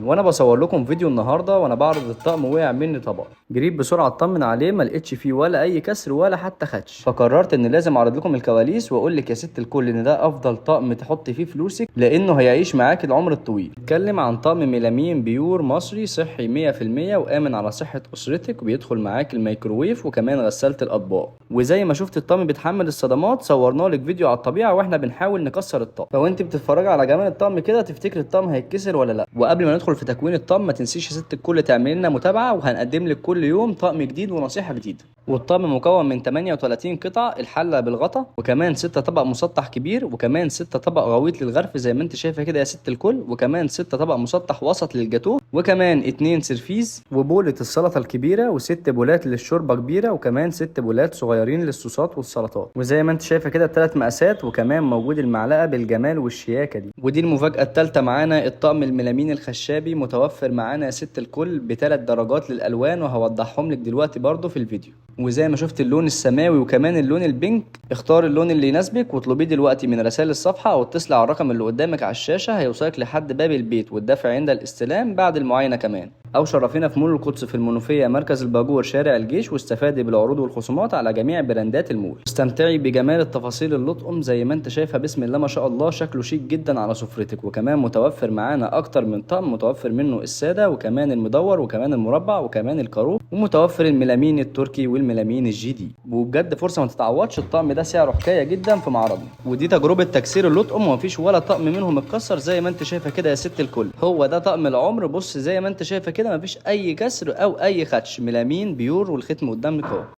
وانا بصور لكم فيديو النهارده وانا بعرض الطقم وقع مني طبق. جريت بسرعه اطمن عليه ما لقيتش فيه ولا اي كسر ولا حتى خدش، فقررت ان لازم اعرض لكم الكواليس واقول لك يا ست الكل ان ده افضل طقم تحط فيه فلوسك لانه هيعيش معاك العمر الطويل. اتكلم عن طقم ميلامين بيور مصري صحي 100% وامن على صحه اسرتك، وبيدخل معاك الميكروويف وكمان غساله الاطباق. وزي ما شفت الطقم بيتحمل الصدمات صورنا لك فيديو على الطبيعه واحنا بنحاول نكسر الطقم، لو انت بتتفرج على جمال الطقم كده تفتكر الطقم هيتكسر ولا لا. وقبل ما ندخل في تكوين الطقم ما تنسيش يا ست الكل تعمل لنا متابعه، وهنقدم لك كل يوم طقم جديد ونصيحه جديده. والطقم مكون من 38 قطعه، الحله بالغطا وكمان 6 طبق مسطح كبير وكمان 6 طبق غويط للغرف زي ما انت شايفه كده يا ست الكل، وكمان 6 طبق مسطح وسط للجاتوه، وكمان 2 سرفيز وبولة السلطه الكبيره و6 بولات للشوربه كبيره، وكمان 6 بولات صغيرين للصوصات والسلطات. وزي ما انت شايفه كده ال3 مقاسات، وكمان موجود المعلقه بالجمال والشياكه دي. ودي المفاجاه الثالثه معانا، الطقم الميلامين الخشابي متوفر معانا يا ست الكل ب3 درجات للالوان وهوضحهم لك دلوقتي برضو في الفيديو. وزي ما شفت اللون السماوي وكمان اللون البينك، اختار اللون اللي يناسبك واطلبيه دلوقتي من رسائل الصفحه او اتصلي على الرقم اللي قدامك على الشاشه، هيوصلك لحد باب البيت والدفع عند الاستلام بعد المعاينه كمان. او شرفينا في مول القدس في المنوفيه مركز الباجور شارع الجيش، واستفادي بالعروض والخصومات على جميع براندات المول. استمتعي بجمال التفاصيل اللطقم زي ما انت شايفه بسم الله ما شاء الله، شكله شيك جدا على سفرتك. وكمان متوفر معانا اكتر من طقم، متوفر منه الساده وكمان المدور وكمان المربع وكمان الكارو، ومتوفر الميلامين التركي والميلامين الجي دي. وبجد فرصه ما تتعوضش، الطقم ده سعره حكايه جدا في معرضنا. ودي تجربه تكسير اللطقم ومفيش ولا طقم منهم اتكسر زي ما انت شايفه كده يا ست الكل. هو ده طقم العمر. بص زي ما انت شايفه كده مفيش اي كسر او اي خدش، ميلامين بيور والختم قدامك اهو.